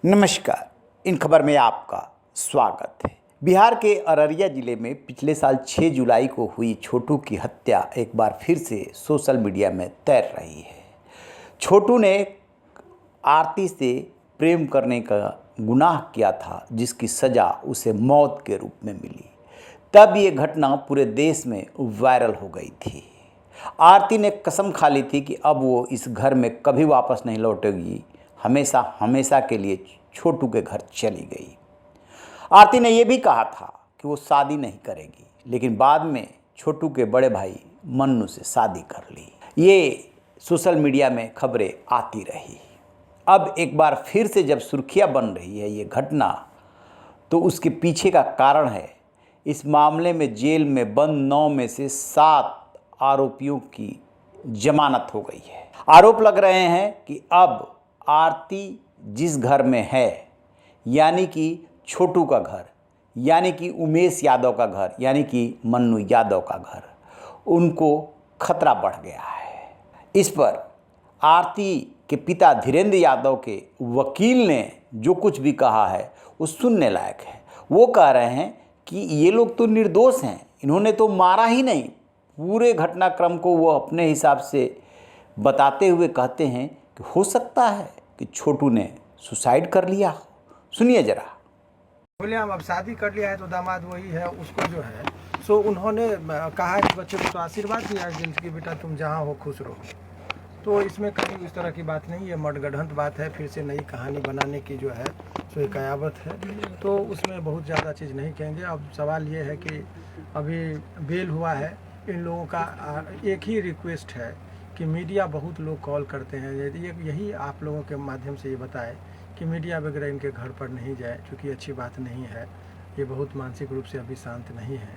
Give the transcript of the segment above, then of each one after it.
नमस्कार। इन खबर में आपका स्वागत है। बिहार के अररिया जिले में पिछले साल 6 जुलाई को हुई छोटू की हत्या एक बार फिर से सोशल मीडिया में तैर रही है। छोटू ने आरती से प्रेम करने का गुनाह किया था, जिसकी सज़ा उसे मौत के रूप में मिली। तब ये घटना पूरे देश में वायरल हो गई थी। आरती ने कसम खा ली थी कि अब वो इस घर में कभी वापस नहीं लौटेगी, हमेशा हमेशा के लिए छोटू के घर चली गई। आरती ने यह भी कहा था कि वो शादी नहीं करेगी, लेकिन बाद में छोटू के बड़े भाई मन्नू से शादी कर ली। ये सोशल मीडिया में खबरें आती रही। अब एक बार फिर से जब सुर्खियां बन रही है ये घटना, तो उसके पीछे का कारण है इस मामले में जेल में बंद 9 में से 7 आरोपियों की जमानत हो गई है। आरोप लग रहे हैं कि अब आरती जिस घर में है, यानी कि छोटू का घर, यानी कि उमेश यादव का घर, यानी कि मन्नू यादव का घर, उनको खतरा बढ़ गया है। इस पर आरती के पिता धीरेन्द्र यादव के वकील ने जो कुछ भी कहा है वो सुनने लायक है। वो कह रहे हैं कि ये लोग तो निर्दोष हैं, इन्होंने तो मारा ही नहीं। पूरे घटनाक्रम को वो अपने हिसाब से बताते हुए कहते हैं कि हो सकता है कि छोटू ने सुसाइड कर लिया। सुनिए जरा। बोले हम अब शादी कर लिया है तो दामाद वही है, उसको जो है सो उन्होंने कहा कि बच्चे को तो आशीर्वाद दिया है कि बेटा तुम जहाँ हो खुश रहो। तो इसमें कहीं इस तरह की बात नहीं है, मडगढ़ंत बात है, फिर से नई कहानी बनाने की जो है सो एक कयावत है। तो उसमें बहुत ज़्यादा चीज़ नहीं कहेंगे। अब सवाल ये है कि अभी बेल हुआ है, इन लोगों का एक ही रिक्वेस्ट है कि मीडिया बहुत लोग कॉल करते हैं, यही आप लोगों के माध्यम से ये बताए कि मीडिया वगैरह इनके घर पर नहीं जाए, क्योंकि अच्छी बात नहीं है। ये बहुत मानसिक रूप से अभी शांत नहीं है।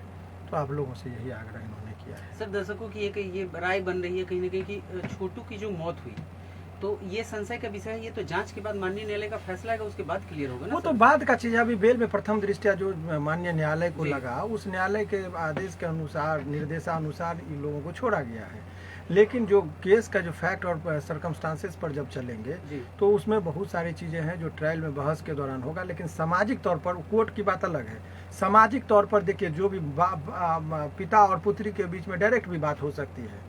तो आप लोगों से यही आग्रह इन्होंने किया है। सर, दर्शकों की एक ये राय बन रही है कहीं ना कहीं कि छोटू की जो मौत हुई, तो ये संशय का विषय है। ये तो जांच के बाद माननीय न्यायालय का फैसला है, उसके बाद क्लियर होगा ना। वो तो बाद का चीज है। अभी बेल में प्रथम दृष्टया जो माननीय न्यायालय को लगा, उस न्यायालय के आदेश के अनुसार, निर्देशानुसार इन लोगों को छोड़ा गया है। लेकिन जो केस का जो फैक्ट और सरकमस्टांसेस पर जब चलेंगे तो उसमें बहुत सारी चीजें हैं जो ट्रायल में बहस के दौरान होगा। लेकिन सामाजिक तौर पर कोर्ट की बात अलग है। सामाजिक तौर पर देखिए, जो भी पिता और पुत्री के बीच में डायरेक्ट भी बात हो सकती है,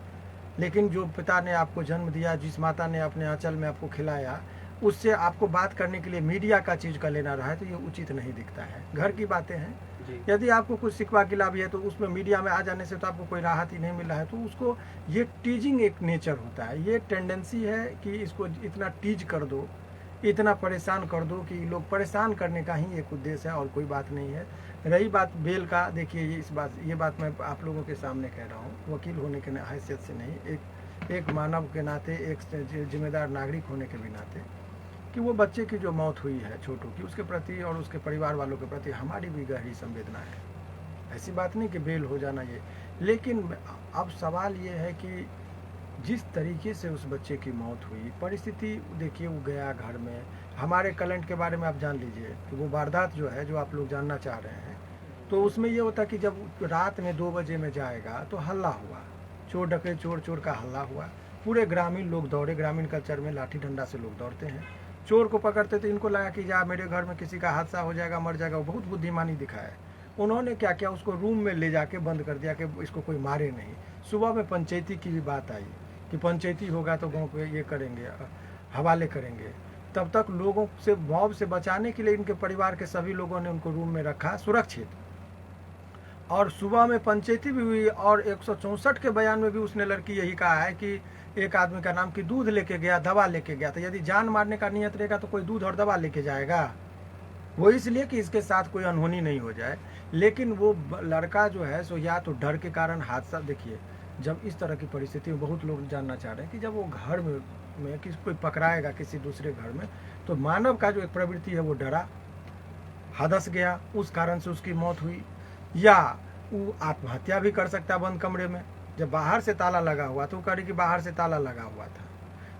लेकिन जो पिता ने आपको जन्म दिया, जिस माता ने अपने आंचल में आपको खिलाया, उससे आपको बात करने के लिए मीडिया का चीज का लेना रहा है, तो ये उचित नहीं दिखता है। घर की बातें हैं। यदि आपको कुछ सिकवा गिला भी है तो उसमें मीडिया में आ जाने से तो आपको कोई राहत ही नहीं मिल रहा है। तो उसको ये टीजिंग एक नेचर होता है, ये टेंडेंसी है कि इसको इतना टीज कर दो, इतना परेशान कर दो कि लोग परेशान करने का ही एक उद्देश्य है और कोई बात नहीं है। रही बात बेल का, देखिए ये बात मैं आप लोगों के सामने कह रहा हूँ, वकील होने के हैसियत से नहीं, एक मानव के नाते, एक जिम्मेदार नागरिक होने के भी नाते, कि वो बच्चे की जो मौत हुई है छोटू की, उसके प्रति और उसके परिवार वालों के प्रति हमारी भी गहरी संवेदना है। ऐसी बात नहीं कि बेल हो जाना ये, लेकिन अब सवाल ये है कि जिस तरीके से उस बच्चे की मौत हुई, परिस्थिति देखिए, वो गया घर में। हमारे कलेंट के बारे में आप जान लीजिए कि वो वारदात जो है, जो आप लोग जानना चाह रहे हैं, तो उसमें ये होता कि जब रात में 2 बजे में जाएगा तो हल्ला हुआ, चोर डके चोर का हल्ला हुआ। पूरे ग्रामीण लोग दौड़े, ग्रामीण कल्चर में लाठी डंडा से लोग दौड़ते हैं। चोर को पकड़ते थे, इनको लगा कि जा मेरे घर में किसी का हादसा हो जाएगा, मर जाएगा। वो बहुत बुद्धिमानी दिखाया। उन्होंने क्या किया, उसको रूम में ले जाके बंद कर दिया कि इसको कोई मारे नहीं। सुबह में पंचायती की भी बात आई कि पंचायती होगा तो गाँव पे ये करेंगे, हवाले करेंगे। तब तक लोगों से, मॉब से बचाने के लिए इनके परिवार के सभी लोगों ने उनको रूम में रखा सुरक्षित। और सुबह में पंचायती भी हुई और 164 के बयान में भी उसने लड़की यही कहा है कि एक आदमी का नाम कि दूध लेके गया, दवा लेके गया। तो यदि जान मारने का नियत रहेगा तो कोई दूध और दवा लेके जाएगा? वो इसलिए कि इसके साथ कोई अनहोनी नहीं हो जाए। लेकिन वो लड़का जो है सो या तो डर के कारण हादसा, देखिए जब इस तरह की परिस्थिति में, बहुत लोग जानना चाह रहे हैं कि जब वो घर में किसी कोई पकड़ाएगा किसी दूसरे घर में, तो मानव का जो एक प्रवृत्ति है वो डरा, हदस गया, उस कारण से उसकी मौत हुई। या वो आत्महत्या भी कर सकता है बंद कमरे में। जब बाहर से ताला लगा हुआ तो कह रही कि बाहर से ताला लगा हुआ था,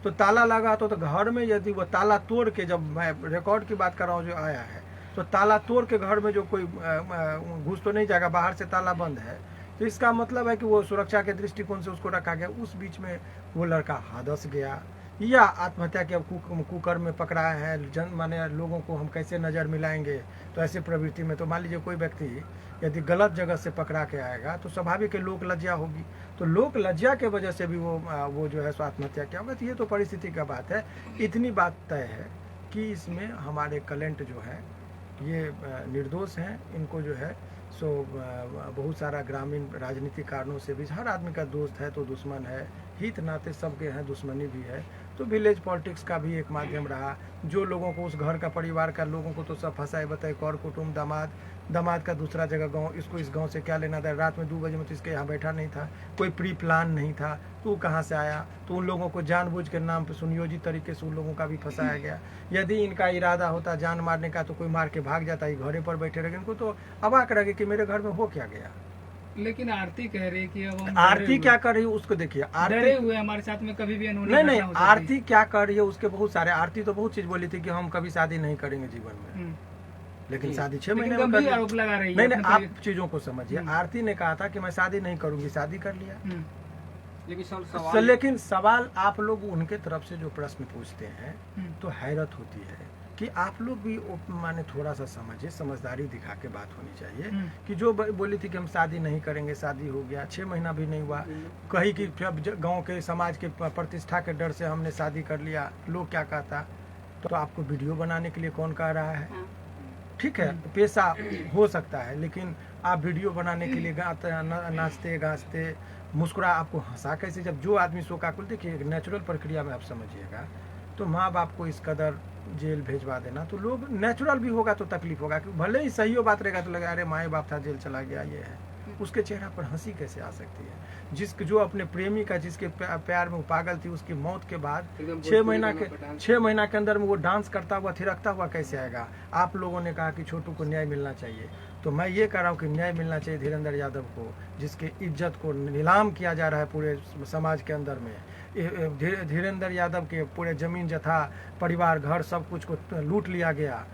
तो ताला लगा तो घर में यदि वो ताला तोड़ के, जब मैं रिकॉर्ड की बात कर रहा हूँ जो आया है, तो ताला तोड़ के घर में जो कोई घुस तो नहीं जाएगा, बाहर से ताला बंद है, तो इसका मतलब है कि वो सुरक्षा के दृष्टिकोण से उसको रखा गया। उस बीच में वो लड़का हादस गया, या आत्महत्या के कुकर्म में पकड़ा है, माने लोगों को हम कैसे नज़र मिलाएंगे। तो ऐसे प्रवृत्ति में तो मान लीजिए कोई व्यक्ति यदि गलत जगह से पकड़ा के आएगा तो स्वाभाविक है लोक लज्जा होगी, तो लोक लज्जा के वजह से भी वो जो है सो आत्महत्या किया होगा। तो ये तो परिस्थिति का बात है। इतनी बात तय है कि इसमें हमारे कलेंट जो है ये निर्दोष हैं। इनको जो है सो बहुत सारा ग्रामीण राजनीतिक कारणों से भी, हर आदमी का दोस्त है तो दुश्मन है, हित नाते सबके हैं, दुश्मनी भी है। तो विलेज पॉलिटिक्स का भी एक माध्यम रहा। जो लोगों को उस घर का परिवार का लोगों को तो सब फंसाए बताए, कर कुटुम, दामाद का दूसरा जगह गांव, इसको इस गांव से क्या लेना था, रात में 2 बजे में तो इसके यहाँ बैठा नहीं था, कोई प्री प्लान नहीं था, तो वो कहाँ से आया। तो उन लोगों को जानबूझ के नाम पर सुनियोजित तरीके से उन लोगों का भी फंसाया गया। यदि इनका इरादा होता जान मारने का तो कोई मार के भाग जाता, ये घरे पर बैठे रहे। इनको तो अवाक रहे कि मेरे घर में हो क्या गया। लेकिन आरती कह रही कि अब हम आरती क्या कर रही है उसको देखिए। डरे आरती हुए हमारे साथ में कभी भी अनहोनी नहीं, घटना हो सकती आरती क्या कर रही है उसके बहुत सारे। आरती तो बहुत चीज बोली थी कि हम कभी शादी नहीं करेंगे जीवन में, है। लेकिन शादी 6 लेकिन महीने में कर गंभीर ली। आरोप लगा रही है नहीं, अपने आप तरीके- चीजों को समझिए। आरती ने कहा था कि मैं शादी नहीं करूंगी, शादी कर लिया। लेकिन तो लेकिन सवाल आप लोग उनके तरफ से जो प्रश्न पूछते हैं तो हैरत होती है कि आप लोग भी माने थोड़ा सा समझिए, समझदारी दिखा के बात होनी चाहिए। कि जो बोली थी कि हम शादी नहीं करेंगे, शादी हो गया, 6 महीना भी नहीं हुआ, कही कि गांव के समाज के प्रतिष्ठा के डर से हमने शादी कर लिया, लोग क्या कहता। तो आपको वीडियो बनाने के लिए कौन कह रहा है? ठीक है, पेशा हो सकता है, लेकिन आप वीडियो बनाने के लिए नाचते गाजते मुस्कुरा, आपको हंसा कैसे, जब जो आदमी शोकाकुल, देखिए नेचुरल प्रक्रिया में आप समझिएगा तो माँ बाप को इस कदर जेल भेजवा देना तो लोग नेचुरल भी होगा तो तकलीफ होगा, कि भले ही सही हो बात रहेगा तो लगा अरे माँ बाप था जेल चला गया, ये है। उसके चेहरा पर हंसी कैसे आ सकती है? जो अपने प्रेमी का, जिसके प्यार में वो पागल थी, उसकी मौत के बाद 6 महीना के अंदर में वो डांस करता हुआ थिरकता हुआ कैसे आएगा? आप लोगों ने कहा कि छोटू को न्याय मिलना चाहिए, तो मैं ये कह रहा हूँ कि न्याय मिलना चाहिए धीरेंद्र यादव को, जिसके इज्जत को नीलाम किया जा रहा है पूरे समाज के अंदर में। धीरेंद्र यादव के पूरे जमीन जथा, परिवार, घर, सब कुछ को लूट लिया गया।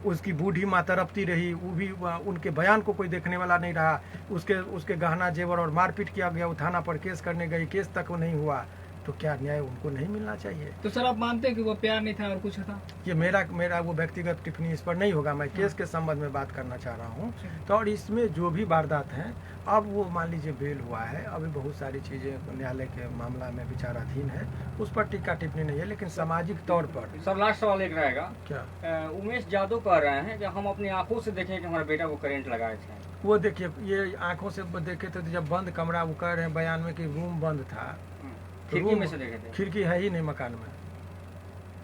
उसकी बूढ़ी माँ तड़पती रही, वो भी उनके बयान को कोई देखने वाला नहीं रहा। उसके गहना जेवर और मारपीट किया गया, वो थाना पर केस करने गई, केस तक वो नहीं हुआ। तो क्या न्याय उनको नहीं मिलना चाहिए? तो सर आप मानते हैं कि वो प्यार नहीं था और कुछ था? ये मेरा वो व्यक्तिगत टिप्पणी इस पर नहीं होगा। मैं केस के संबंध में बात करना चाह रहा हूँ। तो और इसमें जो भी वारदात हैं, अब वो मान लीजिए बेल हुआ है, अभी बहुत सारी चीज़ें न्यायालय के मामला में विचाराधीन है, उस पर टीका टिप्पणी नहीं है। लेकिन सामाजिक तौर पर सर लास्ट सवाल एक रहेगा। क्या उमेश यादव कह रहे हैं कि हम अपनी आंखों से देखें कि हमारे बेटा को करंट लगाए थे। वो देखिए, ये आंखों से देखे थे, जब बंद कमरा, वो कह रहे हैं बयान में कि रूम बंद था, खिड़की में से देखे थे। खिड़की है ही नहीं मकान में,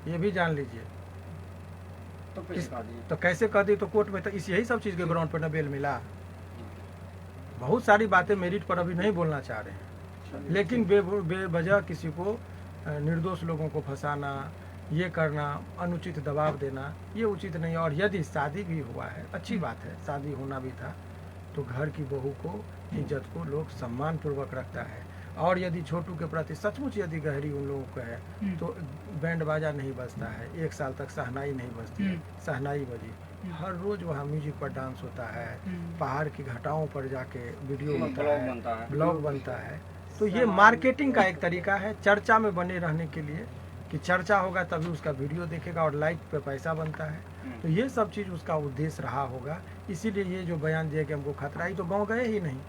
ये भी जान लीजिए। तो कैसे कह दिए? तो कैसे कह दी? तो कोर्ट में तो यही सब चीज़ के ग्राउंड पर न बेल मिला। बहुत सारी बातें मेरिट पर अभी नहीं बोलना चाह रहे हैं, लेकिन बेवजह किसी को, निर्दोष लोगों को फंसाना, ये करना, अनुचित दबाव देना, ये उचित नहीं है। और यदि शादी भी हुआ है, अच्छी बात है, शादी होना भी था, तो घर की बहू को, इज्जत को लोग सम्मान पूर्वक रखता है। और यदि छोटू के प्रति सचमुच यदि गहरी उन लोगों को है तो बैंड बाजा नहीं बजता है, 1 साल तक सहनाई नहीं बजती है, सहनाई बजी, हर रोज वहाँ म्यूजिक पर डांस होता है, पहाड़ की घटाओं पर जाके वीडियो होता है, ब्लॉग बनता है। तो ये मार्केटिंग का एक तरीका है, चर्चा में बने रहने के लिए, कि चर्चा होगा तभी उसका वीडियो देखेगा और लाइक पे पैसा बनता है। तो ये सब चीज़ उसका उद्देश्य रहा होगा। इसीलिए ये जो बयान दिया कि हमको खतरा, ही तो गाँव गए ही नहीं।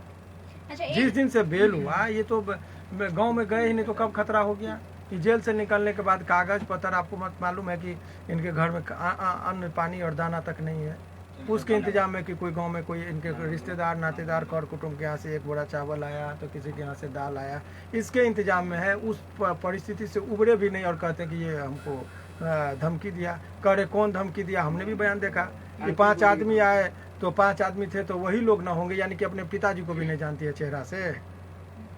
जिस दिन से बेल हुआ, ये तो गांव में गए ही नहीं, तो कब खतरा हो गया? कि जेल से निकलने के बाद कागज पत्र, आपको मत मालूम है कि इनके घर में अन्न पानी और दाना तक नहीं है। उसके इंतजाम में कि कोई गांव में कोई इनके रिश्तेदार नातेदार कर कुटुंब के यहाँ से 1 बोरा चावल आया, तो किसी के यहाँ से दाल आया, इसके इंतजाम में है। उस परिस्थिति से उबरे भी नहीं और कहते कि ये हमको धमकी दिया। कह रहे कौन धमकी दिया? हमने भी बयान देखा कि 5 आदमी आए, तो 5 आदमी थे तो वही लोग ना होंगे, यानी कि अपने पिताजी को भी नहीं जानती है चेहरा से।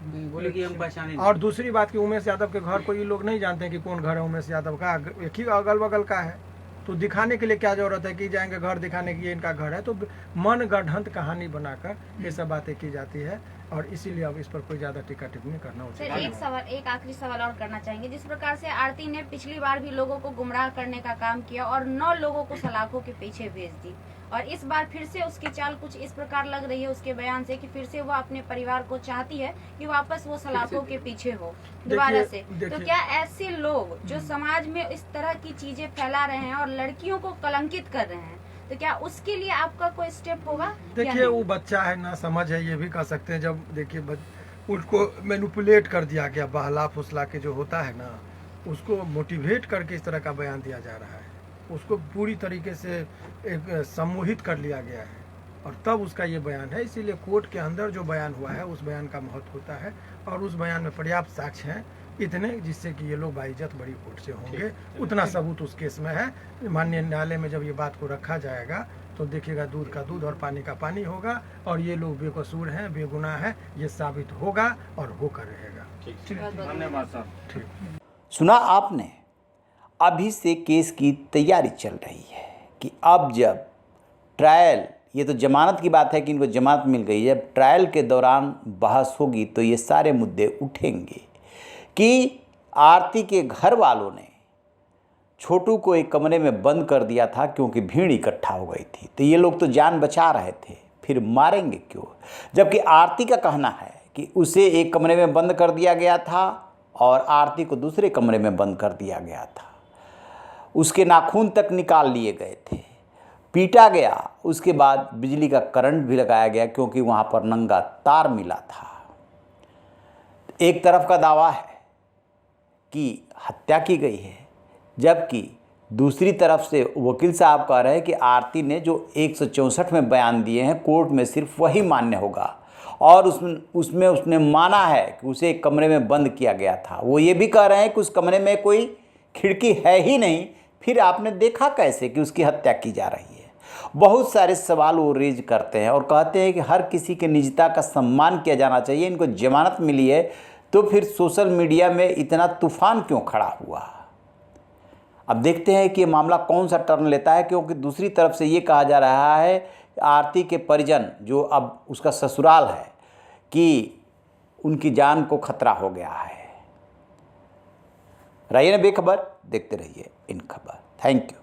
बोले कि हम पहचाने और दूसरी बात कि उमेश यादव के घर को ये लोग नहीं जानते कि कौन घर है उमेश यादव का, एक ही अगल बगल का है। तो दिखाने के लिए क्या जरूरत है कि जाएंगे घर दिखाने की ये इनका घर है? तो मन गढ़ंत कहानी बनाकर ये सब बातें की जाती है, और इसीलिए अब इस पर कोई ज्यादा टीका टिप्पणी करना उचित सर, एक आखिरी सवाल और करना चाहेंगे। जिस प्रकार से आरती ने पिछली बार भी लोगों को गुमराह करने का काम किया और 9 लोगों को सलाखों के पीछे भेज दी, और इस बार फिर से उसकी चाल कुछ इस प्रकार लग रही है उसके बयान से कि फिर से वो अपने परिवार को चाहती है कि वापस वो सलाखों के पीछे हो दोबारा से। तो क्या ऐसे लोग जो समाज में इस तरह की चीजें फैला रहे हैं और लड़कियों को कलंकित कर रहे हैं, तो क्या उसके लिए आपका कोई स्टेप होगा? देखिए वो बच्चा है ना समझ है, ये भी कह सकते हैं। जब देखिए उसको मैनिपुलेट कर दिया गया, बहला फुसला के जो होता है ना, उसको मोटिवेट करके इस तरह का बयान दिया जा रहा है, उसको पूरी तरीके से एक सम्मोहित कर लिया गया है और तब उसका ये बयान है। इसीलिए कोर्ट के अंदर जो बयान हुआ है उस बयान का महत्व होता है और उस बयान में पर्याप्त साक्ष्य हैं इतने जिससे कि ये लोग बाइज्जत बड़ी कोर्ट से होंगे। उतना सबूत उस केस में है। माननीय न्यायालय में जब ये बात को रखा जाएगा तो देखिएगा दूध का दूध और पानी का पानी होगा और ये लोग बेकसूर हैं, बेगुनाह हैं, ये साबित होगा और होकर रहेगा। धन्यवाद सर। ठीक। सुना आपने, अभी से केस की तैयारी चल रही है कि अब जब ट्रायल, ये तो जमानत की बात है कि इनको जमानत मिल गई, जब ट्रायल के दौरान बहस होगी तो ये सारे मुद्दे उठेंगे कि आरती के घर वालों ने छोटू को एक कमरे में बंद कर दिया था क्योंकि भीड़ इकट्ठा हो गई थी, तो ये लोग तो जान बचा रहे थे, फिर मारेंगे क्यों? जबकि आरती का कहना है कि उसे एक कमरे में बंद कर दिया गया था और आरती को दूसरे कमरे में बंद कर दिया गया था। उसके नाखून तक निकाल लिए गए थे, पीटा गया, उसके बाद बिजली का करंट भी लगाया गया क्योंकि वहाँ पर नंगा तार मिला था। एक तरफ का दावा है कि हत्या की गई है, जबकि दूसरी तरफ से वकील साहब कह रहे हैं कि आरती ने जो 164 में बयान दिए हैं कोर्ट में सिर्फ वही मान्य होगा और उसमें उसने माना है कि उसे एक कमरे में बंद किया गया था। वो ये भी कह रहे हैं कि उस कमरे में कोई खिड़की है ही नहीं, फिर आपने देखा कैसे कि उसकी हत्या की जा रही है? बहुत सारे सवाल वो रेज करते हैं और कहते हैं कि हर किसी के निजता का सम्मान किया जाना चाहिए। इनको जमानत मिली है तो फिर सोशल मीडिया में इतना तूफान क्यों खड़ा हुआ? अब देखते हैं कि ये मामला कौन सा टर्न लेता है, क्योंकि दूसरी तरफ से ये कहा जा रहा है आरती के परिजन जो अब उसका ससुराल है कि उनकी जान को खतरा हो गया है। रहिए ना बेखबर, देखते रहिए इन खबर। Thank you.